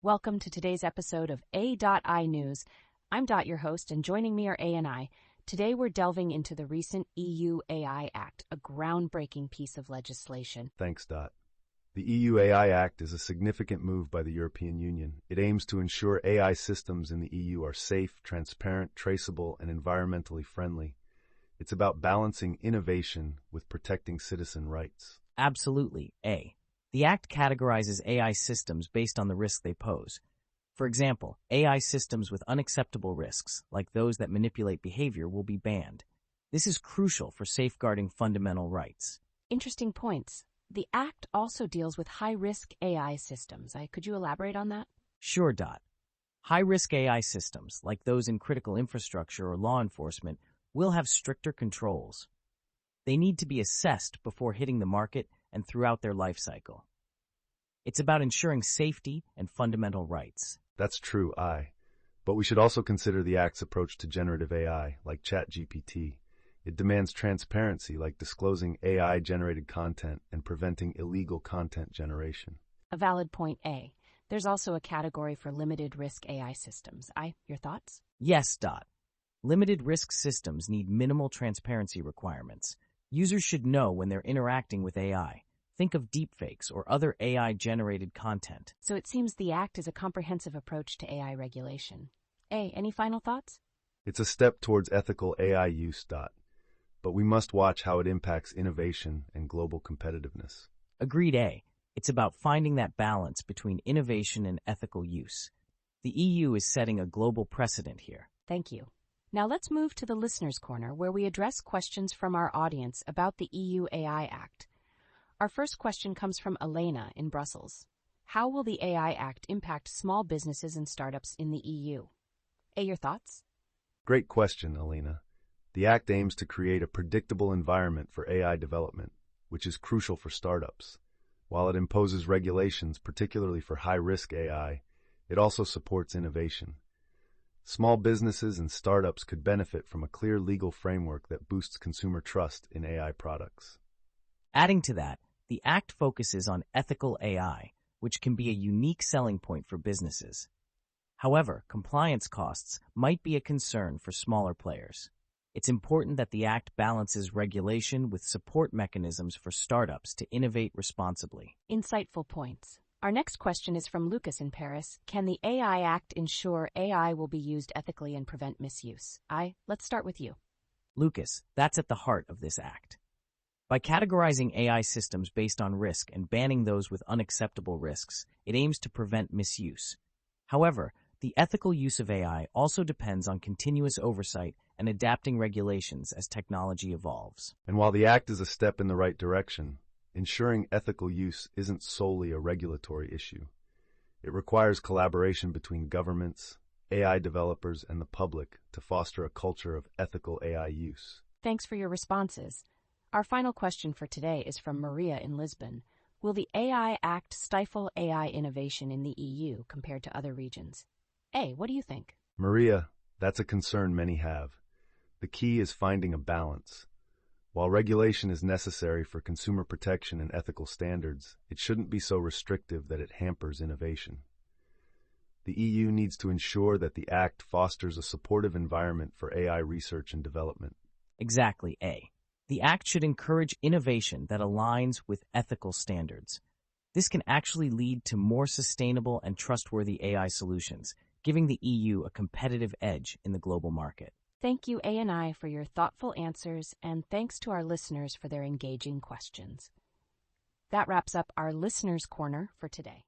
Welcome to today's episode of A.I News. I'm Dot, your host, and joining me are A and I. Today we're delving into the recent EU AI Act, a groundbreaking piece of legislation. Thanks, Dot. The EU AI Act is a significant move by the European Union. It aims to ensure AI systems in the EU are safe, transparent, traceable, and environmentally friendly. It's about balancing innovation with protecting citizen rights. Absolutely, A. The Act categorizes AI systems based on the risk they pose. For example, AI systems with unacceptable risks, like those that manipulate behavior, will be banned. This is crucial for safeguarding fundamental rights. Interesting points. The Act also deals with high-risk AI systems. Could you elaborate on that? Sure, Dot. High-risk AI systems, like those in critical infrastructure or law enforcement, will have stricter controls. They need to be assessed before hitting the market and throughout their life cycle. It's about ensuring safety and fundamental rights. That's true, but we should also consider the Act's approach to generative AI, like ChatGPT. It demands transparency, like disclosing AI-generated content and preventing illegal content generation. A valid point, A. There's also a category for limited-risk AI systems. Your thoughts? Yes, Dot. Limited-risk systems need minimal transparency requirements. Users should know when they're interacting with AI. Think of deepfakes or other AI-generated content. So it seems the Act is a comprehensive approach to AI regulation. A, any final thoughts? It's a step towards ethical AI use, Dot. But we must watch how it impacts innovation and global competitiveness. Agreed, A. It's about finding that balance between innovation and ethical use. The EU is setting a global precedent here. Thank you. Now let's move to the Listener's Corner, where we address questions from our audience about the EU AI Act. Our first question comes from Elena in Brussels. How will the AI Act impact small businesses and startups in the EU? A, your thoughts? Great question, Elena. The Act aims to create a predictable environment for AI development, which is crucial for startups. While it imposes regulations, particularly for high-risk AI, it also supports innovation. Small businesses and startups could benefit from a clear legal framework that boosts consumer trust in AI products. Adding to that, the Act focuses on ethical AI, which can be a unique selling point for businesses. However, compliance costs might be a concern for smaller players. It's important that the Act balances regulation with support mechanisms for startups to innovate responsibly. Insightful points. Our next question is from Lucas in Paris. Can the AI Act ensure AI will be used ethically and prevent misuse? Let's start with you. Lucas, that's at the heart of this Act. By categorizing AI systems based on risk and banning those with unacceptable risks, it aims to prevent misuse. However, the ethical use of AI also depends on continuous oversight and adapting regulations as technology evolves. And while the Act is a step in the right direction, ensuring ethical use isn't solely a regulatory issue. It requires collaboration between governments, AI developers, and the public to foster a culture of ethical AI use. Thanks for your responses. Our final question for today is from Maria in Lisbon. Will the AI Act stifle AI innovation in the EU compared to other regions? A, what do you think? Maria, that's a concern many have. The key is finding a balance. While regulation is necessary for consumer protection and ethical standards, it shouldn't be so restrictive that it hampers innovation. The EU needs to ensure that the Act fosters a supportive environment for AI research and development. Exactly, A. The Act should encourage innovation that aligns with ethical standards. This can actually lead to more sustainable and trustworthy AI solutions, giving the EU a competitive edge in the global market. Thank you, A and I, for your thoughtful answers, and thanks to our listeners for their engaging questions. That wraps up our Listener's Corner for today.